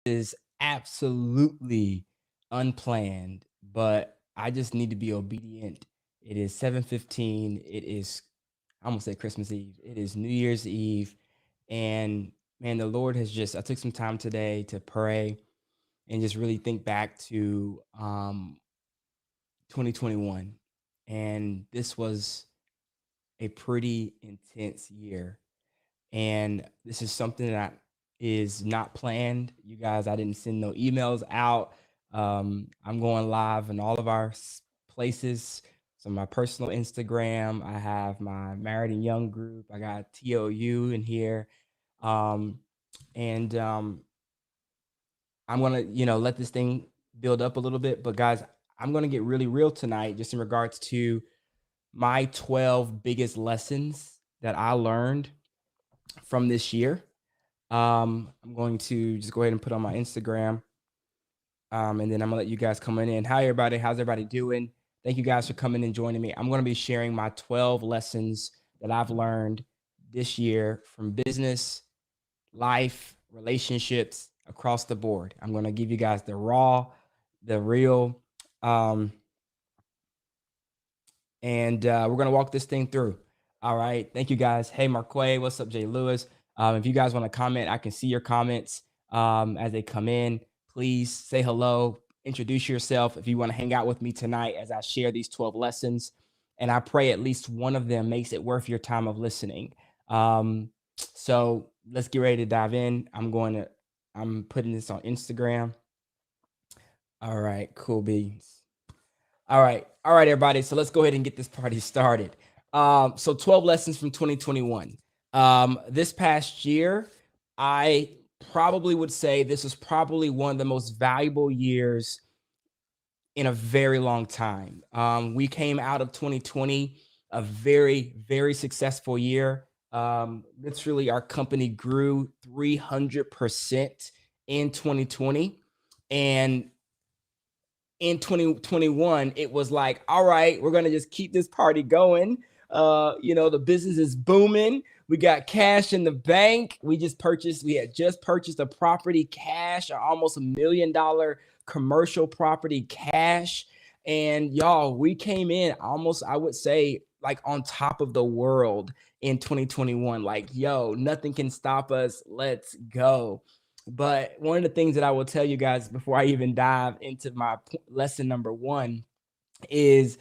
is absolutely unplanned, but I just need to be obedient. It is 7:15. It is, I almost said Christmas Eve. It is New Year's Eve. And man, the Lord has just, I took some time today to pray and just really think back to 2021. And this was a pretty intense year. And this is something that is not planned. You guys, I didn't send no emails out. I'm going live in all of our places. So my personal Instagram, I have my Married and Young group. I got TOU in here. Um, and I'm gonna, let this thing build up a little bit. But guys, I'm gonna get really real tonight, just in regards to my 12 biggest lessons that I learned from this year. I'm going to just go ahead and put on my Instagram. And then I'm gonna let you guys come in. Hi, everybody. How's everybody doing? Thank you guys for coming and joining me. I'm going to be sharing my 12 lessons that I've learned this year from business, life, relationships, across the board. I'm going to give you guys the raw, the real, um, and we're gonna walk this thing through. All right. Thank you guys. Hey, Marquay, what's up, Jay Lewis? If you guys want to comment, I can see your comments as they come in. Please say hello, introduce yourself if you want to hang out with me tonight as I share these 12 lessons. And I pray at least one of them makes it worth your time of listening. So let's get ready to dive in. I'm putting this on Instagram. All right, cool beans. All right, everybody. So let's go ahead and get this party started. So 12 lessons from 2021. This past year, I probably would say this was probably one of the most valuable years in a very long time. We came out of 2020 a very, very successful year. Literally, our company grew 300% in 2020. And in 2021, it was like, all right, we're gonna just keep this party going. The business is booming. We got cash in the bank. We had just purchased a property cash, almost $1 million commercial property cash. And y'all, we came in almost, I would say, like on top of the world in 2021. Like, yo, nothing can stop us. Let's go. But one of the things that I will tell you guys before I even dive into my lesson number one is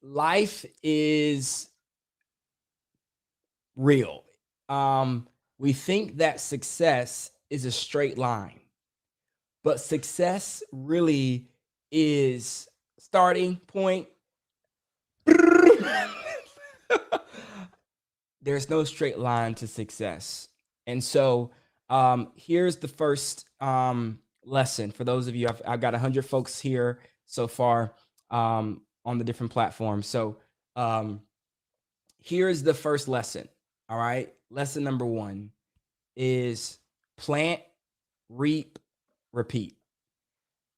life is real. We think that success is a straight line, but success really is starting point. There's no straight line to success. And so here's the first lesson for those of you. I've got 100 folks here so far on the different platforms. So here's the first lesson. All right. Lesson number one is plant, reap, repeat.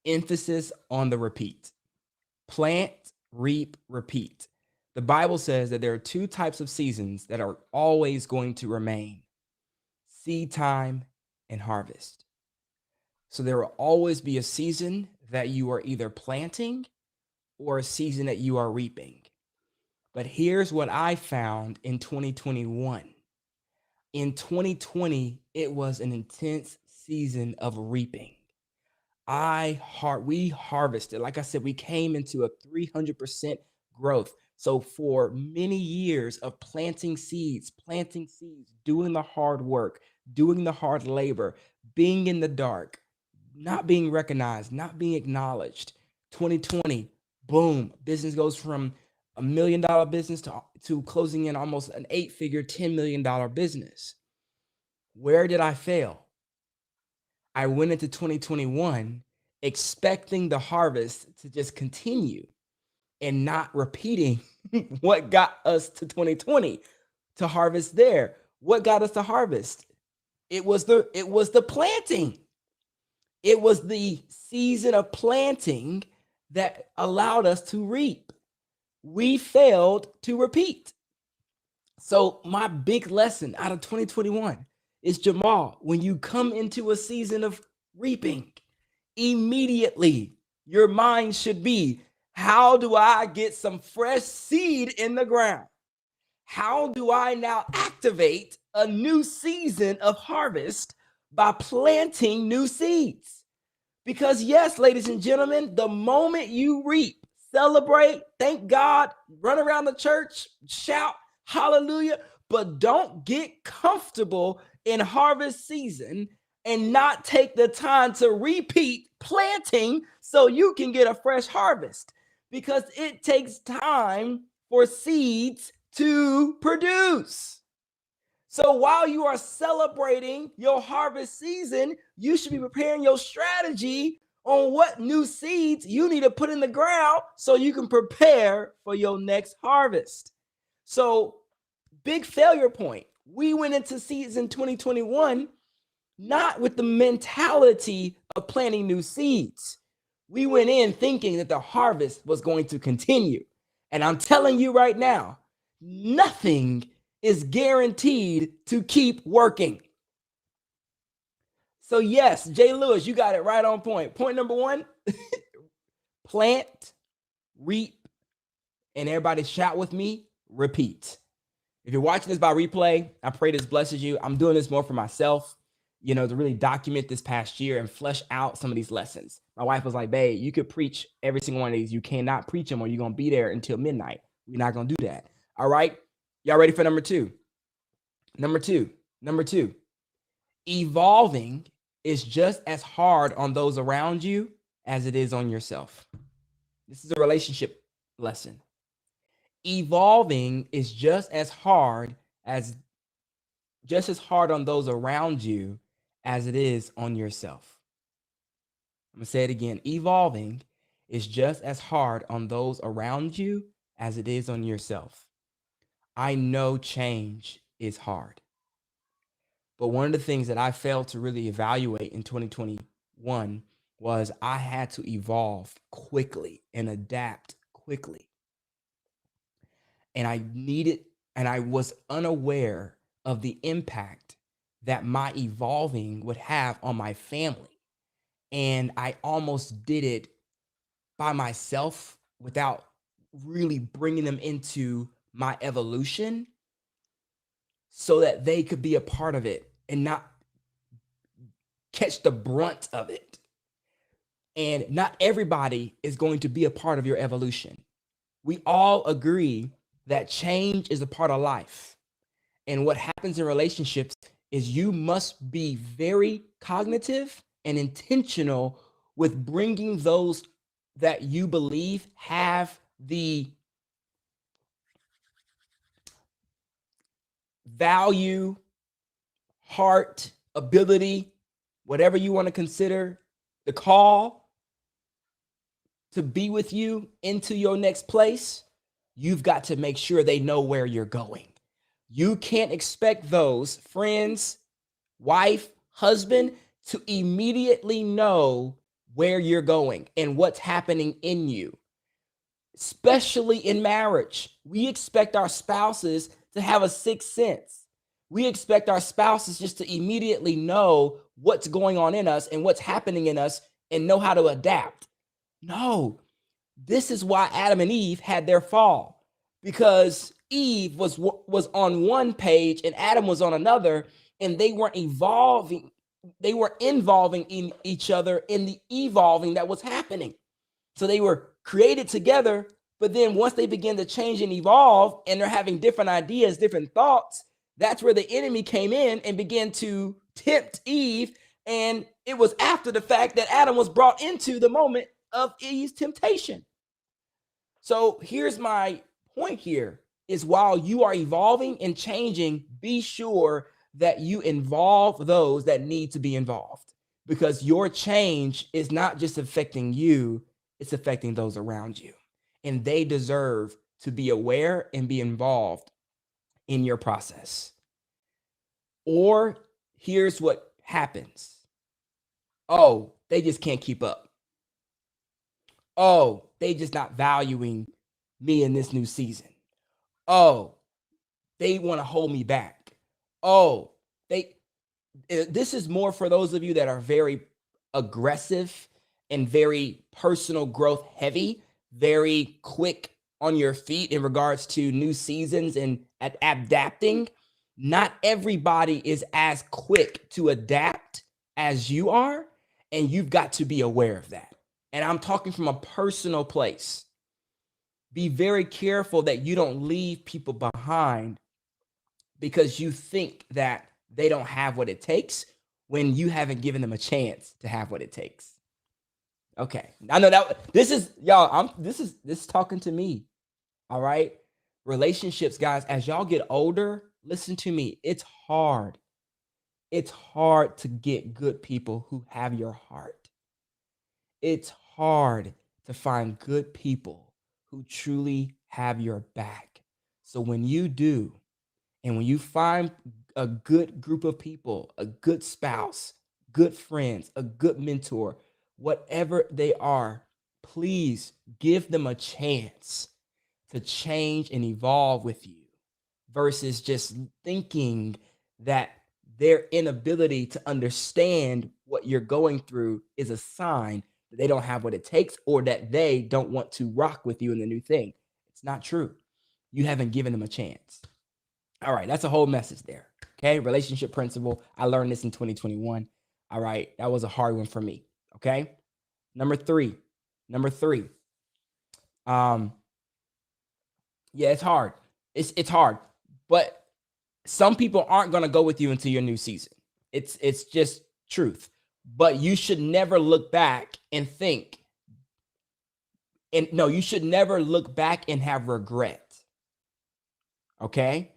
Emphasis on the repeat. Plant, reap, repeat. The Bible says that there are two types of seasons that are always going to remain: seed time and harvest. So there will always be a season that you are either planting or a season that you are reaping. But here's what I found in 2021. In 2020, it was an intense season of reaping. We harvested. Like I said, we came into a 300% growth. So for many years of planting seeds, doing the hard work, doing the hard labor, being in the dark, not being recognized, not being acknowledged. 2020, boom, business goes from $1 million business to closing in almost an 8-figure, $10 million business. Where did I fail? I went into 2021 expecting the harvest to just continue and not repeating what got us to 2020 to harvest there. What got us to harvest? It was the planting. It was the season of planting that allowed us to reap. We failed to repeat. So my big lesson out of 2021 is, Jamal, when you come into a season of reaping. Immediately, your mind should be, how do I get some fresh seed in the ground? How do I now activate a new season of harvest by planting new seeds? Because, yes, ladies and gentlemen, the moment you reap, celebrate, thank God, run around the church, shout, hallelujah, but don't get comfortable in harvest season and not take the time to repeat planting so you can get a fresh harvest, because it takes time for seeds to produce. So while you are celebrating your harvest season, you should be preparing your strategy on what new seeds you need to put in the ground so you can prepare for your next harvest. So, big failure point. We went into season 2021 not with the mentality of planting new seeds. We went in thinking that the harvest was going to continue. And I'm telling you right now, nothing is guaranteed to keep working. So, yes, Jay Lewis, you got it right on point. Point number one, plant, reap, and everybody shout with me, repeat. If you're watching this by replay, I pray this blesses you. I'm doing this more for myself, to really document this past year and flesh out some of these lessons. My wife was like, babe, you could preach every single one of these. You cannot preach them or you're going to be there until midnight. We're not going to do that. All right. Y'all ready for number two? Number two, evolving is just as hard on those around you as it is on yourself. This is a relationship lesson. Evolving is just as hard on those around you as it is on yourself. I'm going to say it again. Evolving is just as hard on those around you as it is on yourself. I know change is hard. But one of the things that I failed to really evaluate in 2021 was I had to evolve quickly and adapt quickly. And I was unaware of the impact that my evolving would have on my family. And I almost did it by myself without really bringing them into my evolution so that they could be a part of it and not catch the brunt of it. And not everybody is going to be a part of your evolution. We all agree that change is a part of life. And what happens in relationships is you must be very cognitive and intentional with bringing those that you believe have the value, heart, ability, whatever you want to consider, the call to be with you into your next place. You've got to make sure they know where you're going. You can't expect those friends, wife, husband to immediately know where you're going and what's happening in you. Especially in marriage, we expect our spouses to have a sixth sense. We expect our spouses just to immediately know what's going on in us and what's happening in us and know how to adapt. No, this is why Adam and Eve had their fall, because Eve was on one page and Adam was on another, and they weren't evolving. They were involving in each other in the evolving that was happening. So they were created together, but then once they begin to change and evolve and they're having different ideas, different thoughts, that's where the enemy came in and began to tempt Eve. And it was after the fact that Adam was brought into the moment of Eve's temptation. So here's my point here is while you are evolving and changing, be sure that you involve those that need to be involved, because your change is not just affecting you, it's affecting those around you. And they deserve to be aware and be involved in your process. Or here's what happens. Oh, they just can't keep up. Oh, they just not valuing me in this new season. Oh, they want to hold me back. Oh, this is more for those of you that are very aggressive and very personal growth heavy, very quick on your feet in regards to new seasons and at adapting. Not everybody is as quick to adapt as you are, and you've got to be aware of that. And I'm talking from a personal place. Be very careful that you don't leave people behind because you think that they don't have what it takes when you haven't given them a chance to have what it takes. Okay. I know that this is y'all, this is talking to me. All right. Relationships, guys, as y'all get older, listen to me. It's hard. It's hard to get good people who have your heart. It's hard to find good people who truly have your back. So when you do, and when you find a good group of people, a good spouse, good friends, a good mentor, whatever they are, please give them a chance to change and evolve with you versus just thinking that their inability to understand what you're going through is a sign that they don't have what it takes or that they don't want to rock with you in the new thing. It's not true. You haven't given them a chance. All right, that's a whole message there. Okay, relationship principle. I learned this in 2021. All right, that was a hard one for me. Okay, number three. Yeah, it's hard. It's hard, but some people aren't going to go with you into your new season. It's just truth. But you should never look back and think, and no, you should never look back and have regret. Okay?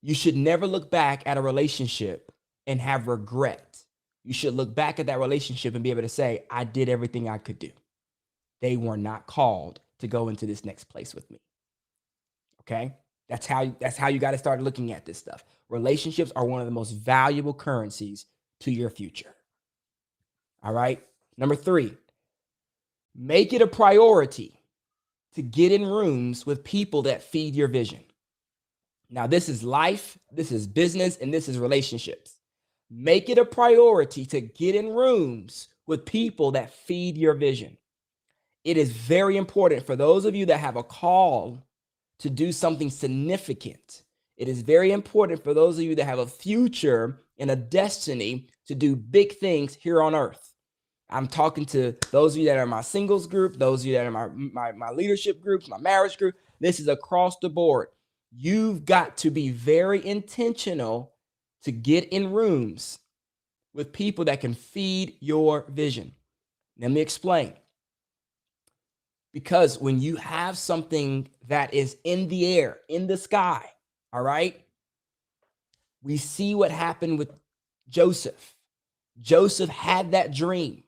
You should never look back at a relationship and have regret. You should look back at that relationship and be able to say, I did everything I could do. They were not called to go into this next place with me. Okay? That's how you got to start looking at this stuff. Relationships are one of the most valuable currencies to your future. All right? Number 3, make it a priority to get in rooms with people that feed your vision. Now, this is life, this is business, and this is relationships. Make it a priority to get in rooms with people that feed your vision. It is very important for those of you that have a call to do something significant. It is very important for those of you that have a future and a destiny to do big things here on earth. I'm talking to those of you that are in my singles group, those of you that are in my leadership groups, my marriage group. This is across the board. You've got to be very intentional to get in rooms with people that can feed your vision. Let me explain. Because when you have something that is in the air, in the sky, all right, we see what happened with Joseph. Joseph had that dream.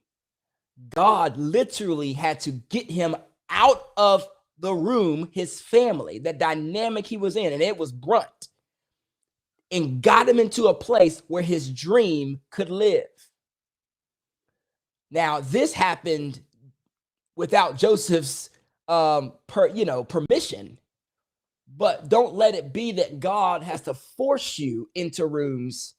God literally had to get him out of the room, his family, the dynamic he was in, and it was brunt, and got him into a place where his dream could live. Now, this happened without Joseph's permission, but don't let it be that God has to force you into rooms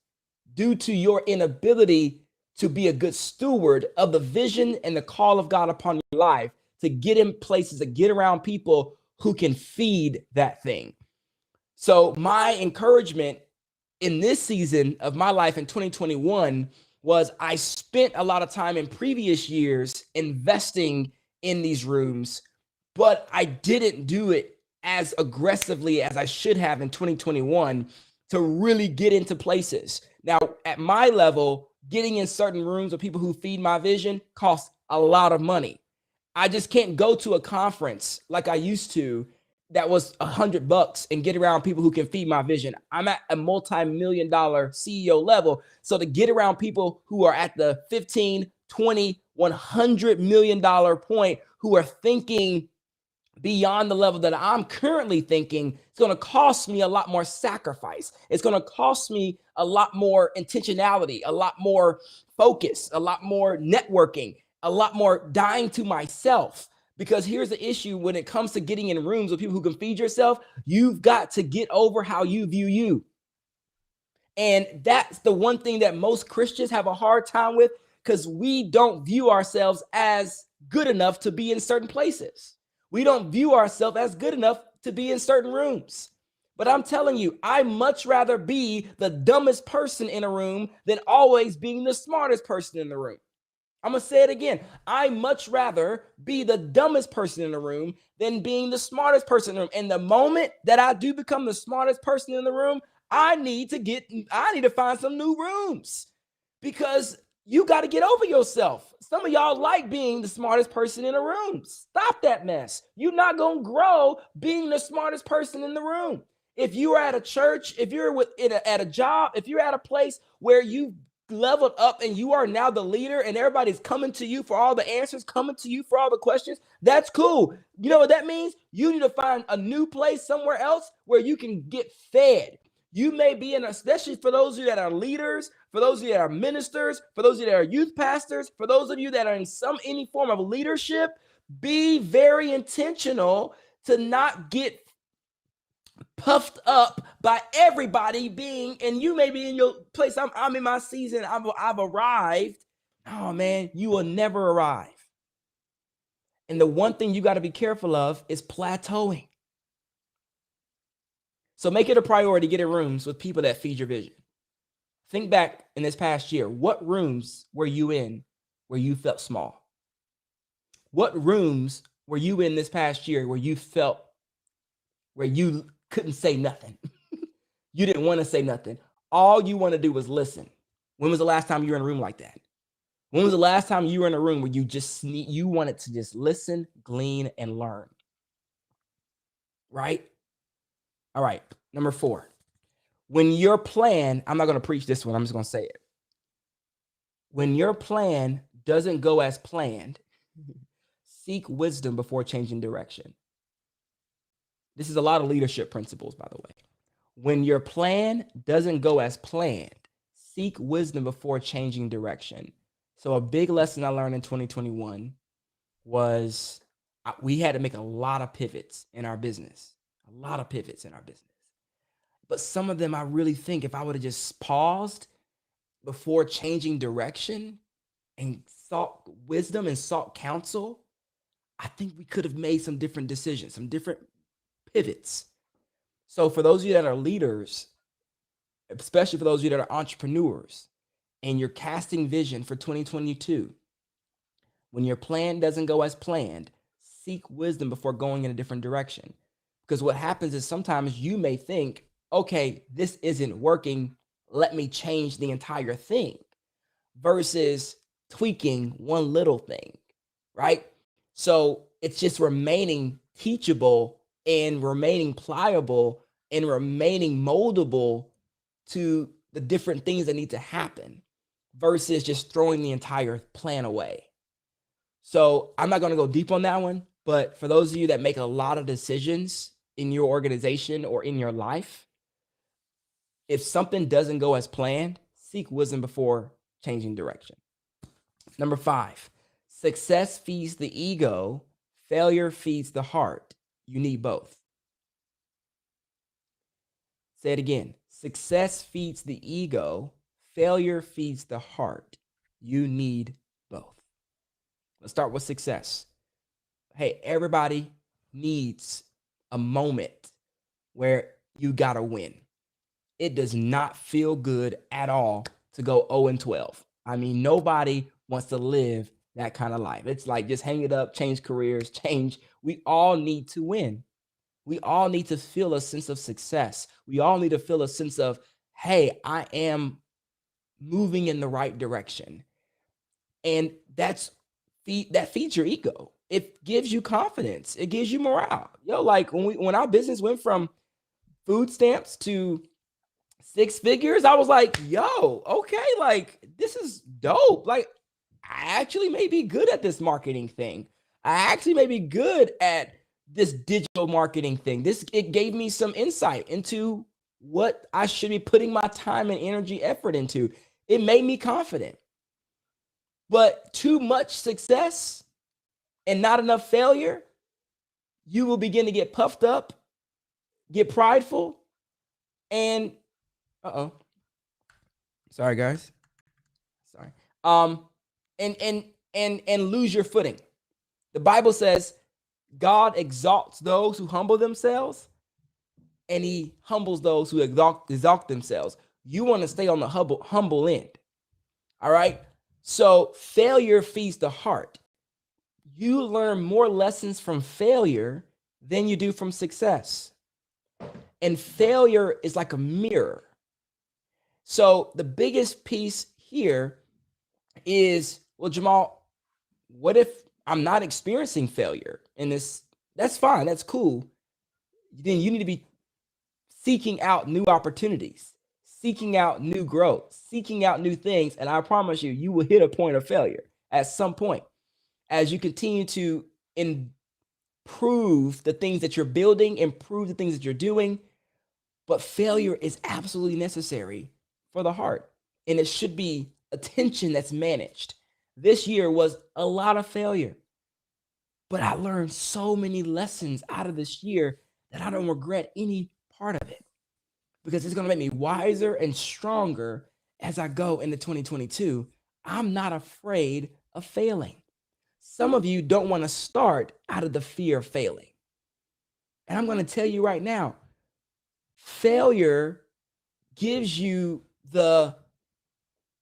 due to your inability to be a good steward of the vision and the call of God upon your life, to get in places, to get around people who can feed that thing. So my encouragement in this season of my life in 2021 was I spent a lot of time in previous years investing in these rooms, but I didn't do it as aggressively as I should have in 2021 to really get into places. Now, at my level, getting in certain rooms with people who feed my vision costs a lot of money. I just can't go to a conference like I used to that was $100 and get around people who can feed my vision. I'm at a multi-million-dollar CEO level. So to get around people who are at the 15, 20, $100 million point, who are thinking beyond the level that I'm currently thinking, it's going to cost me a lot more sacrifice. It's going to cost me a lot more intentionality, a lot more focus, a lot more networking, a lot more dying to myself. Because here's the issue when it comes to getting in rooms with people who can feed yourself, you've got to get over how you view you. And that's the one thing that most Christians have a hard time with, because we don't view ourselves as good enough to be in certain places. We don't view ourselves as good enough to be in certain rooms. But I'm telling you, I much rather be the dumbest person in a room than always being the smartest person in the room. I'm going to say it again. I much rather be the dumbest person in the room than being the smartest person in the room. And the moment that I do become the smartest person in the room, I need to find some new rooms, because you got to get over yourself. Some of y'all like being the smartest person in a room. Stop that mess. You're not going to grow being the smartest person in the room. If you are at a church, if you're at a job, if you're at a place where you leveled up and you are now the leader and everybody's coming to you for all the answers, coming to you for all the questions, that's cool. You know what that means? You need to find a new place somewhere else where you can get fed. You may be especially for those of you that are leaders, for those of you that are ministers, for those of you that are youth pastors, for those of you that are in any form of leadership, be very intentional to not get puffed up by everybody being, and you may be in your place. I'm in my season. I've arrived. Oh man, you will never arrive. And the one thing you got to be careful of is plateauing. So make it a priority to get in rooms with people that feed your vision. Think back in this past year. What rooms were you in where you felt small? What rooms were you in this past year where you couldn't say nothing? You didn't want to say nothing. All you want to do was listen. When was the last time you were in a room like that? When was the last time you were in a room where you wanted to just listen, glean, and learn? Right? All right. Number 4. When your plan, I'm not going to preach this one. I'm just going to say it. When your plan doesn't go as planned, seek wisdom before changing direction. This is a lot of leadership principles, by the way. When your plan doesn't go as planned, seek wisdom before changing direction. So a big lesson I learned in 2021 was we had to make a lot of pivots in our business. But some of them, I really think if I would have just paused before changing direction and sought wisdom and sought counsel, I think we could have made some different decisions, some different pivots. So for those of you that are leaders, especially for those of you that are entrepreneurs, and you're casting vision for 2022, when your plan doesn't go as planned, seek wisdom before going in a different direction. Because what happens is sometimes you may think, okay, this isn't working, let me change the entire thing, versus tweaking one little thing, right? So it's just remaining teachable and remaining pliable and remaining moldable to the different things that need to happen, versus just throwing the entire plan away. So I'm not going to go deep on that one, but for those of you that make a lot of decisions in your organization or in your life, if something doesn't go as planned, seek wisdom before changing direction. Number 5, success feeds the ego, failure feeds the heart. You need both. Say it again. Success feeds the ego, failure feeds the heart. You need both. Let's start with success. Hey, everybody needs a moment where you got to win. It does not feel good at all to go 0-12. I mean, nobody wants to live that kind of life. It's like just hang it up, change careers, change. We all need to win. We all need to feel a sense of success. We all need to feel a sense of, hey, I am moving in the right direction. And that feeds your ego. It gives you confidence. It gives you morale. Like when our business went from food stamps to 6 figures, I was like, okay, like this is dope. Like I actually may be good at this marketing thing. I actually may be good at this digital marketing thing. It gave me some insight into what I should be putting my time and energy, effort into. It made me confident. But too much success and not enough failure, you will begin to get puffed up, get prideful, and sorry guys. Sorry. and lose your footing. The Bible says God exalts those who humble themselves, and he humbles those who exalt themselves. You want to stay on the humble end. All right. So failure feeds the heart. You learn more lessons from failure than you do from success. And failure is like a mirror. So the biggest piece here is, well, Jamal, what if I'm not experiencing failure in this? That's fine. That's cool. Then you need to be seeking out new opportunities, seeking out new growth, seeking out new things. And I promise you, you will hit a point of failure at some point as you continue to improve the things that you're building, improve the things that you're doing. But failure is absolutely necessary for the heart. And it should be attention that's managed. This year was a lot of failure, but I learned so many lessons out of this year that I don't regret any part of it, because it's going to make me wiser and stronger as I go into 2022. I'm not afraid of failing. Some of you don't want to start out of the fear of failing. And I'm going to tell you right now, failure gives you the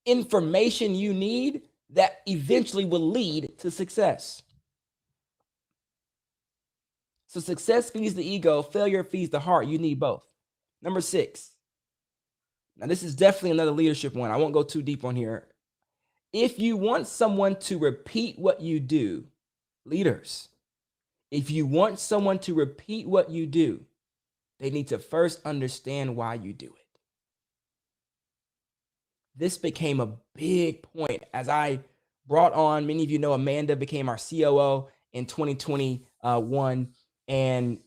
information you need that eventually will lead to success. So success feeds the ego, failure feeds the heart. You need both. Number 6. Now, this is definitely another leadership one. I won't go too deep on here. If you want someone to repeat what you do, leaders, if you want someone to repeat what you do, they need to first understand why you do it. This became a big point as I brought on, many of you know, Amanda became our COO in 2021. And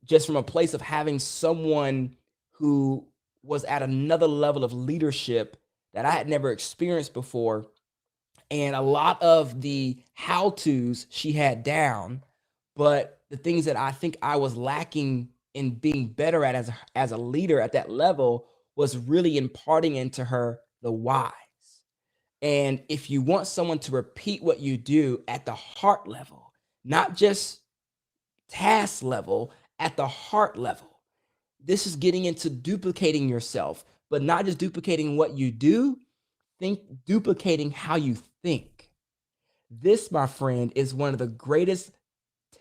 just from a place of having someone who was at another level of leadership that I had never experienced before, and a lot of the how-tos she had down, but the things that I think I was lacking in being better at as a leader at that level was really imparting into her the whys. And if you want someone to repeat what you do at the heart level, not just task level, at the heart level, this is getting into duplicating yourself, but not just duplicating what you do, duplicating how you think. This, my friend, is one of the greatest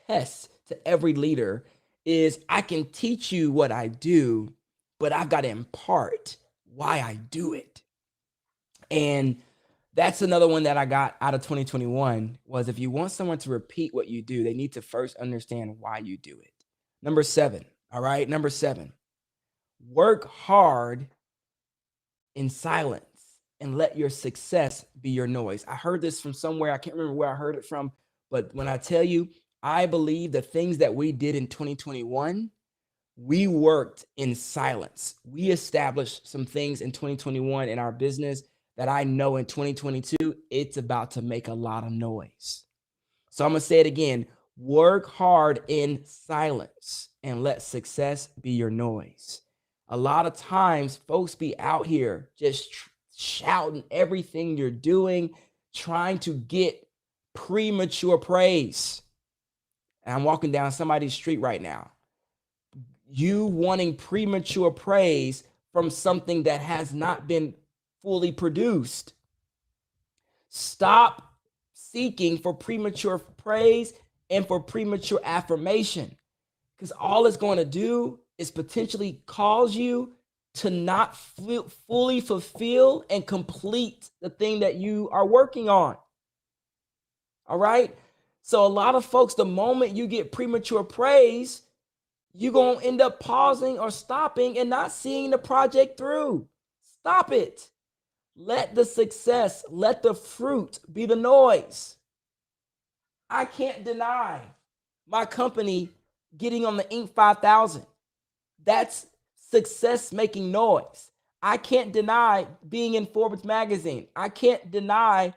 tests to every leader. Is I can teach you what I do, but I've got to impart why I do it. And that's another one that I got out of 2021 was, if you want someone to repeat what you do, they need to first understand why you do it. Number 7. All right. Number 7, work hard in silence and let your success be your noise. I heard this from somewhere. I can't remember where I heard it from, but when I tell you, I believe the things that we did in 2021, we worked in silence. We established some things in 2021 in our business that I know in 2022, it's about to make a lot of noise. So I'm going to say it again. Work hard in silence and let success be your noise. A lot of times folks be out here just shouting everything you're doing, trying to get premature praise. And I'm walking down somebody's street right now. You wanting premature praise from something that has not been fully produced. Stop seeking for premature praise and for premature affirmation, because all it's going to do is potentially cause you to not fully fulfill and complete the thing that you are working on. All right. So a lot of folks, the moment you get premature praise, you're going to end up pausing or stopping and not seeing the project through. Stop it. Let the success, let the fruit be the noise. I can't deny my company getting on the Inc. 5000. That's success making noise. I can't deny being in Forbes magazine. I can't deny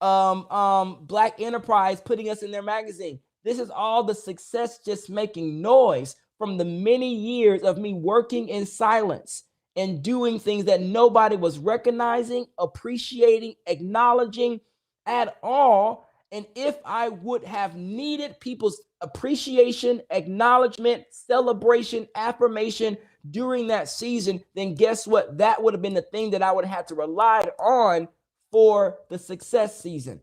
Black Enterprise putting us in their magazine. This is all the success just making noise from the many years of me working in silence and doing things that nobody was recognizing, appreciating, acknowledging. at all. And if I would have needed people's appreciation, acknowledgement, celebration, affirmation during that season, then guess what? That would have been the thing that I would have had to rely on for the success season.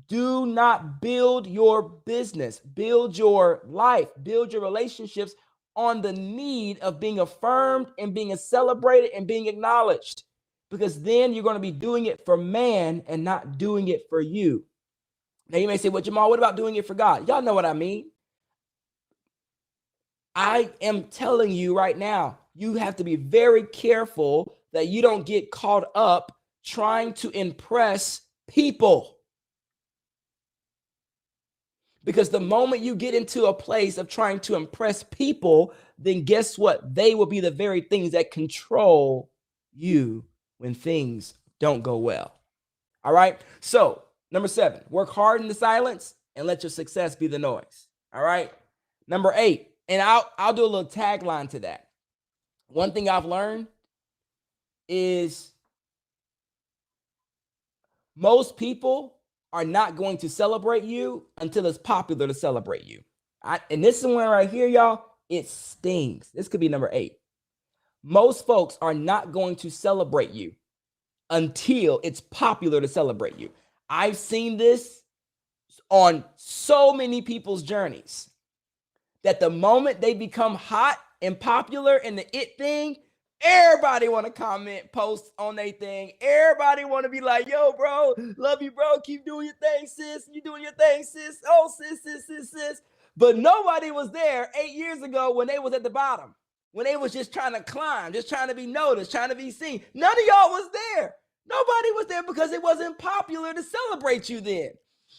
Do not build your business, build your life, build your relationships on the need of being affirmed and being celebrated and being acknowledged, because then you're going to be doing it for man and not doing it for you. Now you may say, well, Jamal, what about doing it for God? Y'all know what I mean. I am telling you right now, you have to be very careful that you don't get caught up trying to impress people. Because the moment you get into a place of trying to impress people, then guess what? They will be the very things that control you when things don't go well. All right. So, number 7, work hard in the silence and let your success be the noise. All right. Number 8, and I'll do a little tagline to that. One thing I've learned is most people are not going to celebrate you until it's popular to celebrate you. And this is one right here, y'all, it stings. This could be number 8. Most folks are not going to celebrate you until it's popular to celebrate you. I've seen this on so many people's journeys, that the moment they become hot and popular in the it thing, everybody want to comment, post on their thing. Everybody want to be like, yo, bro, love you, bro. Keep doing your thing, sis. You doing your thing, sis. Oh, sis. But nobody was there 8 years ago when they was at the bottom, when they was just trying to climb, just trying to be noticed, trying to be seen. None of y'all was there. Nobody was there because it wasn't popular to celebrate you then.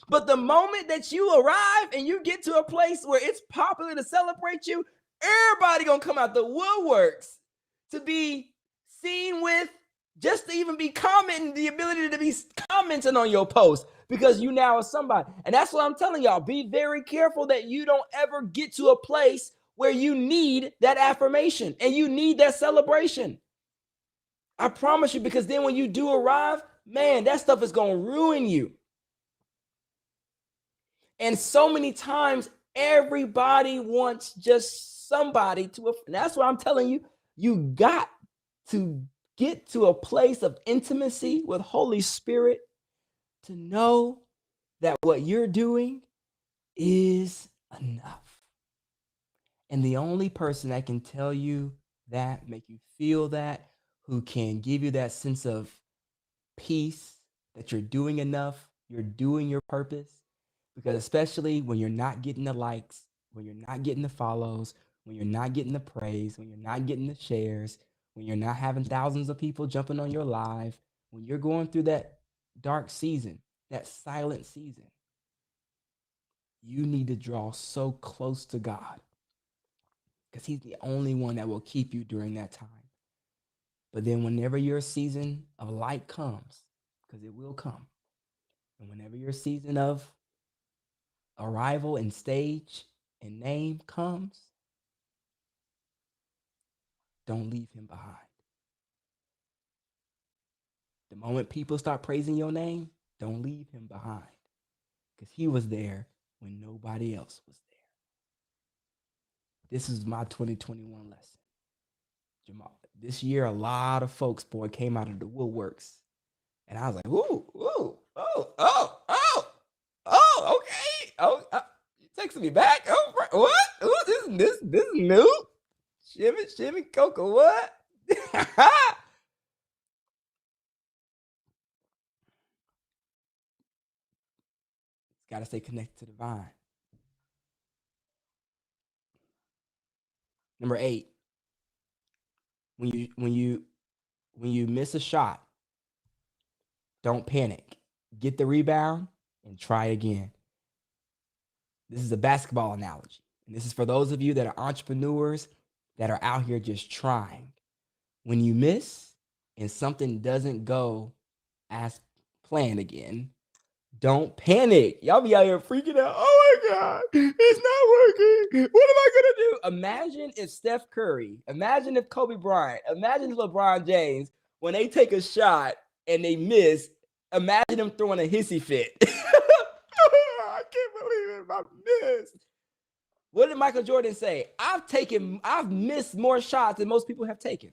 But the moment that you arrive and you get to a place where it's popular to celebrate you, everybody gonna come out the woodworks to be seen with, just to even be commenting, the ability to be commenting on your post, because you now are somebody. And that's what I'm telling y'all. Be very careful that you don't ever get to a place where you need that affirmation and you need that celebration. I promise you, because then when you do arrive, man, that stuff is going to ruin you. And so many times, everybody wants just somebody to, and that's what I'm telling you. You got to get to a place of intimacy with Holy Spirit to know that what you're doing is enough. And the only person that can tell you that, make you feel that, who can give you that sense of peace, that you're doing enough, you're doing your purpose, because especially when you're not getting the likes, when you're not getting the follows, when you're not getting the praise, when you're not getting the shares, when you're not having thousands of people jumping on your live, when you're going through that dark season, that silent season, you need to draw so close to God, because he's the only one that will keep you during that time. But then whenever your season of light comes, because it will come, and whenever your season of arrival and stage and name comes, don't leave him behind. The moment people start praising your name, don't leave him behind, because he was there when nobody else was there. This is my 2021 lesson. Jamal, this year, a lot of folks, boy, came out of the woodworks. And I was like, ooh, okay. You texting me back? Oh, what? Ooh, this is new. Shimmy, Coco, what? Got to stay connected to the vine. Number 8, when you miss a shot, don't panic. Get the rebound and try again. This is a basketball analogy. And this is for those of you that are entrepreneurs that are out here just trying. When you miss and something doesn't go as planned again, don't panic. Y'all be out here freaking out. Oh my God, it's not working. What am I going to do? Imagine if Steph Curry, imagine if Kobe Bryant, imagine if LeBron James, when they take a shot and they miss, Imagine him throwing a hissy fit. I can't believe it. I missed. What did Michael Jordan say? I've missed more shots than most people have taken.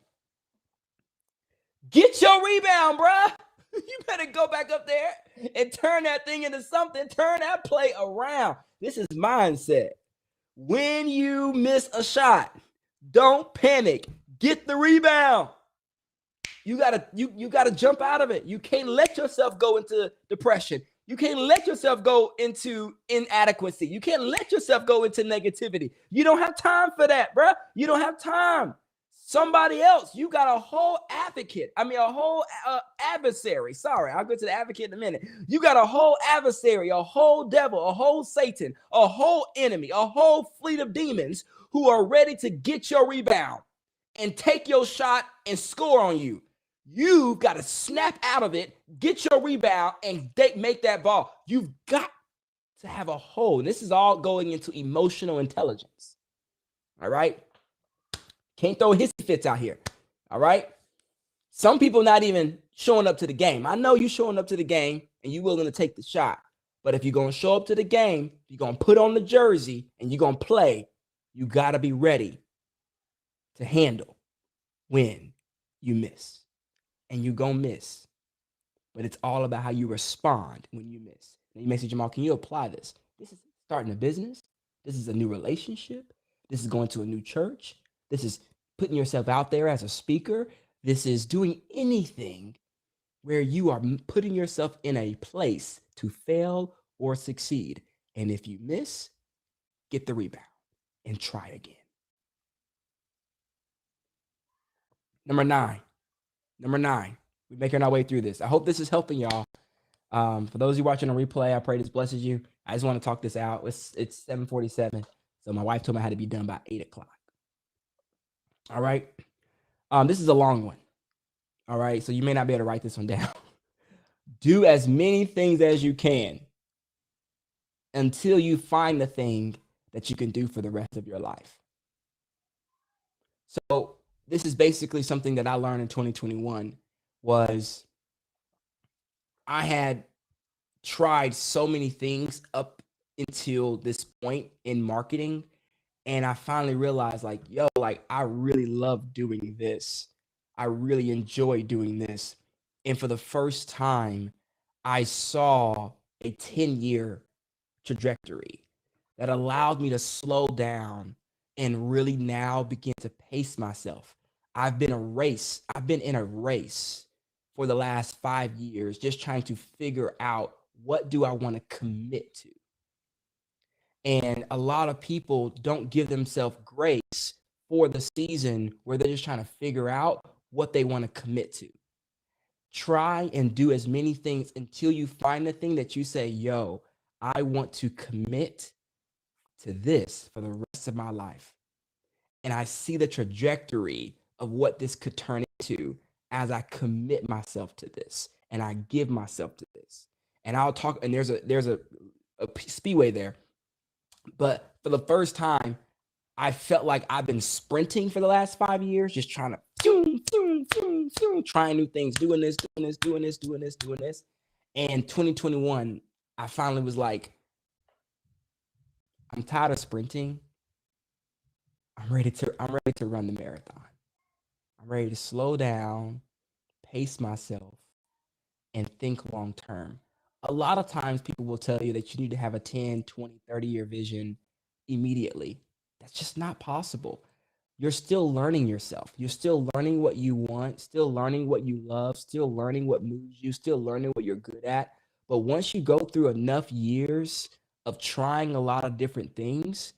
Get your rebound, bruh. You better go back up there and turn that thing into something. Turn that play around. This is mindset. When you miss a shot, don't panic. Get the rebound. You gotta jump out of it. You can't let yourself go into depression. You can't let yourself go into inadequacy. You can't let yourself go into negativity. You don't have time for that, bruh. You don't have time. Somebody else, you got a whole a whole adversary. Sorry, I'll go to the advocate in a minute. You got a whole adversary, a whole devil, a whole Satan, a whole enemy, a whole fleet of demons who are ready to get your rebound and take your shot and score on you. You've got to snap out of it, get your rebound, and make that ball. You've got to have a hold. And this is all going into emotional intelligence. All right? Can't throw hissy fits out here. All right? Some people not even showing up to the game. I know you showing up to the game and you willing to take the shot. But if you're going to show up to the game, you're going to put on the jersey and you're going to play, you got to be ready to handle when you miss. And you're going to miss. But it's all about how you respond when you miss. And you may say, Jamal, can you apply this? This is starting a business. This is a new relationship. This is going to a new church. This is putting yourself out there as a speaker. This is doing anything where you are putting yourself in a place to fail or succeed. And if you miss, get the rebound and try again. Number nine, we're making our way through this. I hope this is helping y'all. For those of you watching on replay, I pray this blesses you. I just want to talk this out. It's 7:47. So my wife told me I had to be done by 8 o'clock. All right. This is a long one. All right. So you may not be able to write this one down. Do as many things as you can until you find the thing that you can do for the rest of your life. So this is basically something that I learned in 2021 was I had tried so many things up until this point in marketing. And I finally realized I really love doing this. I really enjoy doing this. And for the first time, I saw a 10-year trajectory that allowed me to slow down and really now begin to pace myself. I've been in a race for the last 5 years, just trying to figure out what do I want to commit to. And a lot of people don't give themselves grace for the season where they're just trying to figure out what they want to commit to. Try and do as many things until you find the thing that you say, yo, I want to commit to this for the rest of my life. And I see the trajectory of what this could turn into as I commit myself to this and I give myself to this. And I'll talk, and there's a speedway there. But for the first time, I felt like I've been sprinting for the last 5 years, just trying to trying new things, doing this. And 2021, I finally was like, I'm tired of sprinting. I'm ready to run the marathon. I'm ready to slow down, pace myself, and think long term. A lot of times people will tell you that you need to have a 10, 20, 30-year vision immediately. That's just not possible. You're still learning yourself. You're still learning what you want, still learning what you love, still learning what moves you, still learning what you're good at. But once you go through enough years of trying a lot of different things,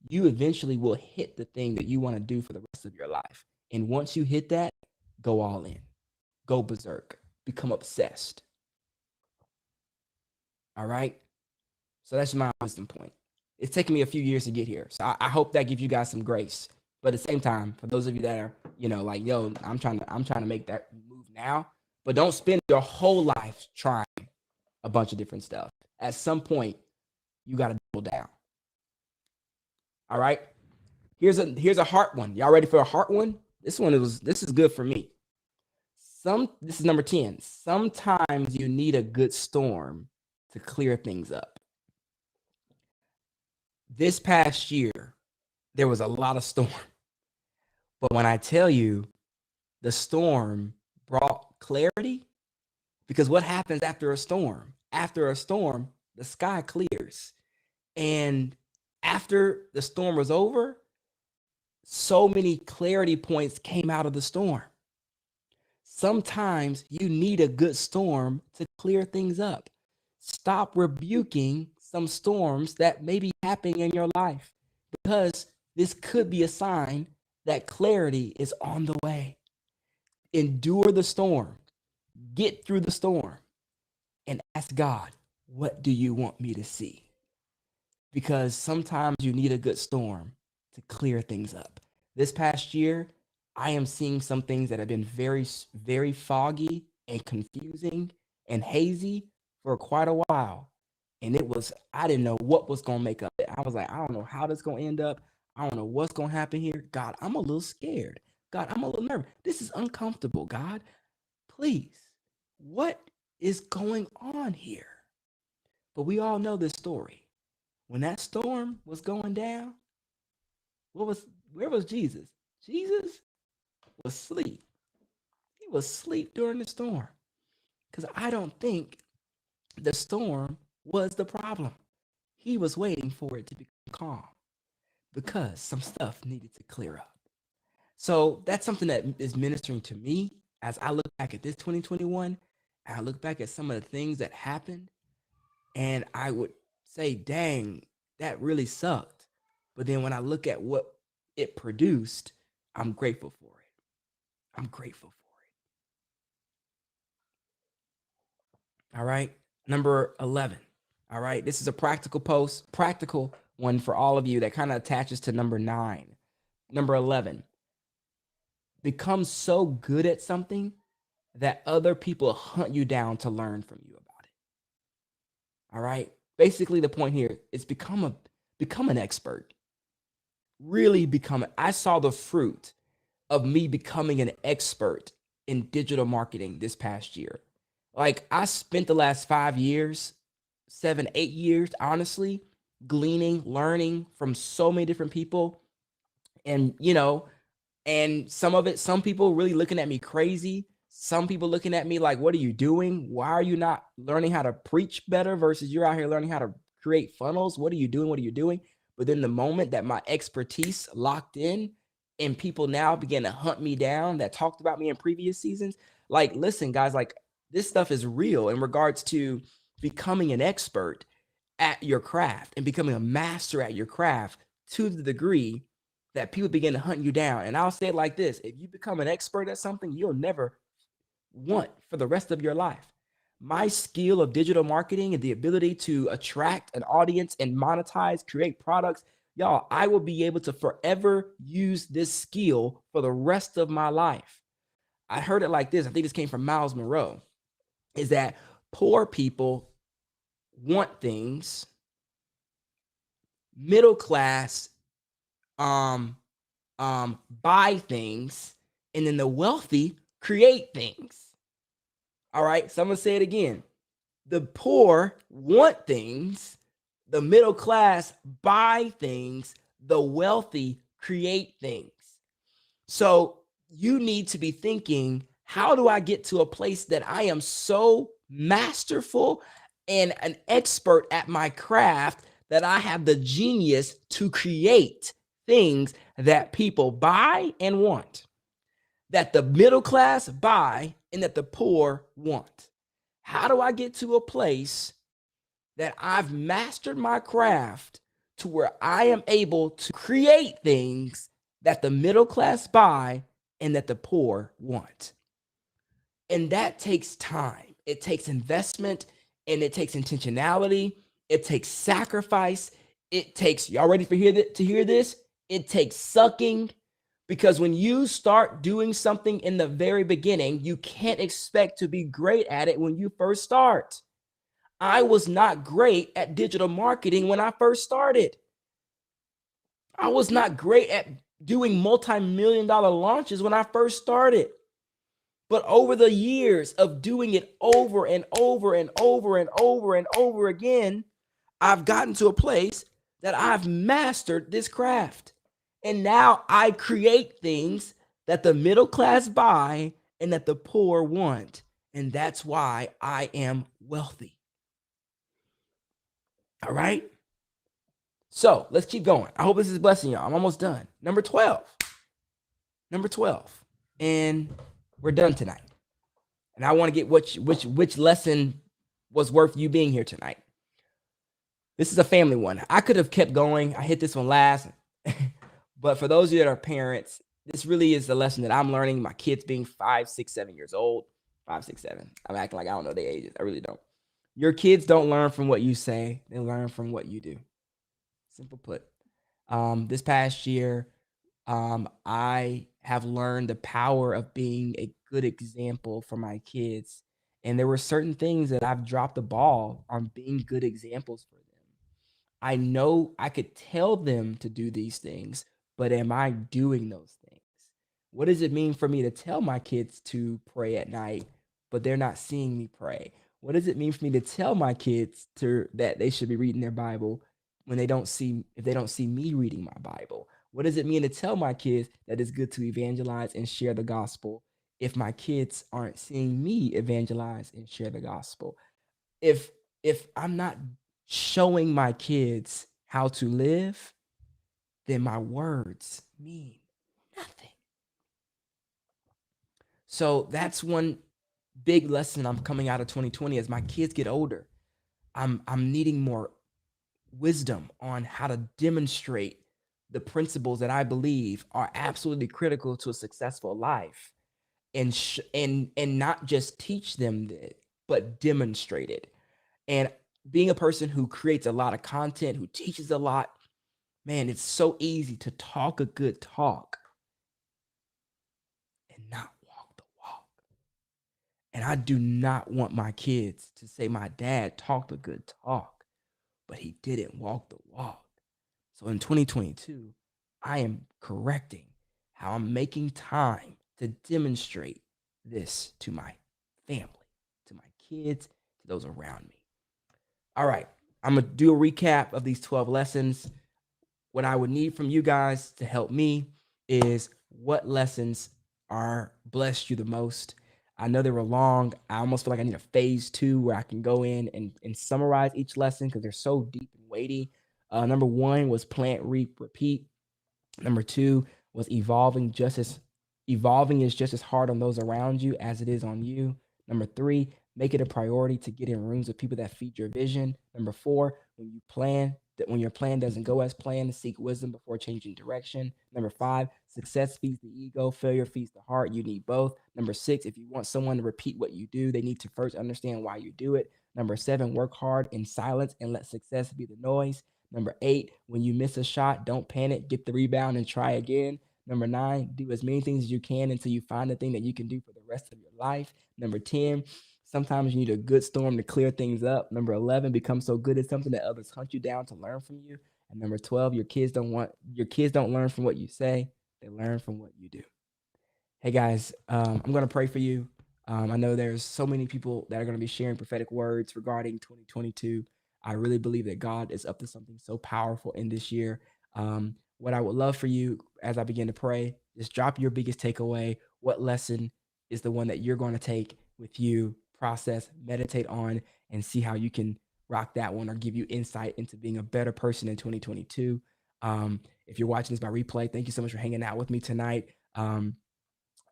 you eventually will hit the thing that you want to do for the rest of your life. And once you hit that, go all in, go berserk, become obsessed. All right. So that's my wisdom point. It's taken me a few years to get here. So I hope that gives you guys some grace. But at the same time, for those of you that are, I'm trying to make that move now, but don't spend your whole life trying a bunch of different stuff. At some point, you got to double down. All right. Here's a heart one. Y'all ready for a heart one? This is good for me. This is number 10. Sometimes you need a good storm to clear things up. This past year, there was a lot of storm. But when I tell you the storm brought clarity, because what happens after a storm? After a storm, the sky clears. And after the storm was over, so many clarity points came out of the storm. Sometimes you need a good storm to clear things up. Stop rebuking some storms that may be happening in your life, because this could be a sign that clarity is on the way. Endure the storm, get through the storm, and ask God, what do you want me to see? Because sometimes you need a good storm to clear things up. This past year, I am seeing some things that have been very, very foggy and confusing and hazy for quite a while. And I didn't know what was going to make up it. I was like, I don't know how this is going to end up. I don't know what's going to happen here. God, I'm a little scared. God, I'm a little nervous. This is uncomfortable, God. Please, what is going on here? But we all know this story. When that storm was going down, where was Jesus? Jesus was asleep. He was asleep during the storm. Because I don't think the storm was the problem. He was waiting for it to become calm because some stuff needed to clear up. So that's something that is ministering to me as I look back at this 2021, and I look back at some of the things that happened, and I would say, dang, that really sucked. But then when I look at what it produced, I'm grateful for it. I'm grateful for it. All right. Number 11. All right. This is a practical one for all of you that kind of attaches to number 9. Number 11. Become so good at something that other people hunt you down to learn from you about it. All right. Basically, the point here is become an expert. Really become it. I saw the fruit of me becoming an expert in digital marketing this past year. Like, I spent the last 5 years, 7, 8 years, honestly, gleaning, learning from so many different people. And, and some people really looking at me crazy. Some people looking at me like, what are you doing? Why are you not learning how to preach better versus you're out here learning how to create funnels? What are you doing? What are you doing? But then the moment that my expertise locked in and people now began to hunt me down that talked about me in previous seasons, like, listen, guys, like, this stuff is real in regards to becoming an expert at your craft and becoming a master at your craft to the degree that people begin to hunt you down. And I'll say it like this: if you become an expert at something, you'll never want for the rest of your life. My skill of digital marketing and the ability to attract an audience and monetize, create products, y'all, I will be able to forever use this skill for the rest of my life. I heard it like this. I think this came from Miles Monroe, is that poor people want things, middle class buy things, and then the wealthy create things. All right, so I'm gonna say it again. The poor want things, the middle class buy things, the wealthy create things. So you need to be thinking, how do I get to a place that I am so masterful and an expert at my craft that I have the genius to create things that people buy and want, that the middle class buy and that the poor want? How do I get to a place that I've mastered my craft to where I am able to create things that the middle class buy and that the poor want? And that takes time. It takes investment, and it takes intentionality. It takes sacrifice. It takes, y'all ready to hear this? It takes sucking, because when you start doing something in the very beginning, you can't expect to be great at it when you first start. I was not great at digital marketing when I first started. I was not great at doing multi-million-dollar launches when I first started. But over the years of doing it over and over and over and over and over again, I've gotten to a place that I've mastered this craft. And now I create things that the middle class buy and that the poor want. And that's why I am wealthy. All right. So let's keep going. I hope this is blessing y'all. I'm almost done. Number 12. Number 12. And we're done tonight. And I want to get which lesson was worth you being here tonight. This is a family one. I could have kept going. I hit this one last. But for those of you that are parents, this really is the lesson that I'm learning. My kids being 5, 6, 7 years old. 5, 6, 7. I'm acting like I don't know their ages. I really don't. Your kids don't learn from what you say. They learn from what you do. Simple put. This past year, I have learned the power of being a good example for my kids. And there were certain things that I've dropped the ball on being good examples for them. I know I could tell them to do these things, but am I doing those things? What does it mean for me to tell my kids to pray at night, but they're not seeing me pray? What does it mean for me to tell my kids that they should be reading their Bible when if they don't see me reading my Bible? What does it mean to tell my kids that it's good to evangelize and share the gospel if my kids aren't seeing me evangelize and share the gospel? If I'm not showing my kids how to live, then my words mean nothing. So that's one big lesson I'm coming out of 2020 as my kids get older. I'm needing more wisdom on how to demonstrate the principles that I believe are absolutely critical to a successful life, and not just teach them that, but demonstrate it. And being a person who creates a lot of content, who teaches a lot, man, it's so easy to talk a good talk and not walk the walk. And I do not want my kids to say my dad talked a good talk, but he didn't walk the walk. So in 2022, I am correcting how I'm making time to demonstrate this to my family, to my kids, to those around me. All right, I'm going to do a recap of these 12 lessons. What I would need from you guys to help me is what lessons are blessed you the most. I know they were long. I almost feel like I need a phase 2 where I can go in and summarize each lesson because they're so deep and weighty. Number 1 was plant, reap, repeat. Number 2 was evolving is just as hard on those around you as it is on you. Number 3, make it a priority to get in rooms with people that feed your vision. Number 4, when your plan doesn't go as planned, seek wisdom before changing direction. Number 5, success feeds the ego, failure feeds the heart. You need both. Number 6, if you want someone to repeat what you do, they need to first understand why you do it. Number 7, work hard in silence and let success be the noise. Number 8, when you miss a shot, don't panic, get the rebound and try again. Number 9, do as many things as you can until you find the thing that you can do for the rest of your life. Number 10, sometimes you need a good storm to clear things up. Number 11, become so good at something that others hunt you down to learn from you. And number 12, your kids don't learn from what you say, they learn from what you do. Hey guys, I'm going to pray for you. I know there's so many people that are going to be sharing prophetic words regarding 2022. I really believe that God is up to something so powerful in this year. What I would love for you as I begin to pray is drop your biggest takeaway. What lesson is the one that you're going to take with you, process, meditate on, and see how you can rock that one or give you insight into being a better person in 2022. If you're watching this by replay, thank you so much for hanging out with me tonight. I'm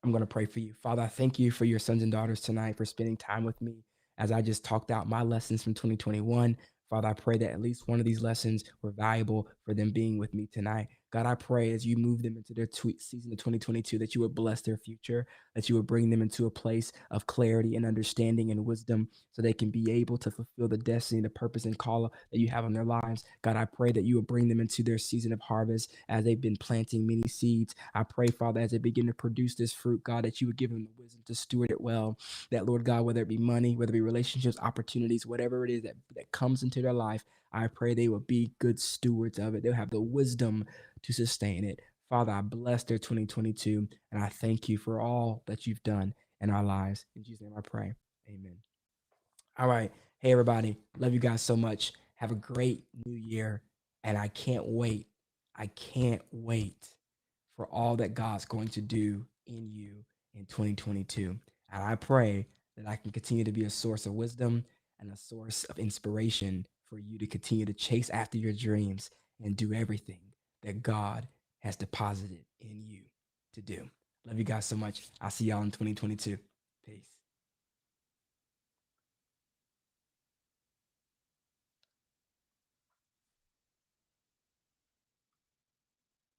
going to pray for you. Father, I thank you for your sons and daughters tonight, for spending time with me as I just talked out my lessons from 2021. Father, I pray that at least one of these lessons were valuable for them being with me tonight. God, I pray as you move them into their season of 2022 that you would bless their future, that you would bring them into a place of clarity and understanding and wisdom so they can be able to fulfill the destiny, the purpose, and call that you have on their lives. God, I pray that you would bring them into their season of harvest as they've been planting many seeds. I pray, Father, as they begin to produce this fruit, God, that you would give them the wisdom to steward it well. That, Lord God, whether it be money, whether it be relationships, opportunities, whatever it is that comes into their life, I pray they will be good stewards of it. They'll have the wisdom to sustain it. Father, I bless their 2022, and I thank you for all that you've done. in our lives. In Jesus' name I pray. Amen. All right. Hey, everybody. Love you guys so much. Have a great new year. And I can't wait. I can't wait for all that God's going to do in you in 2022. And I pray that I can continue to be a source of wisdom and a source of inspiration for you to continue to chase after your dreams and do everything that God has deposited in you to do. Love you guys so much. I'll see y'all in 2022. Peace.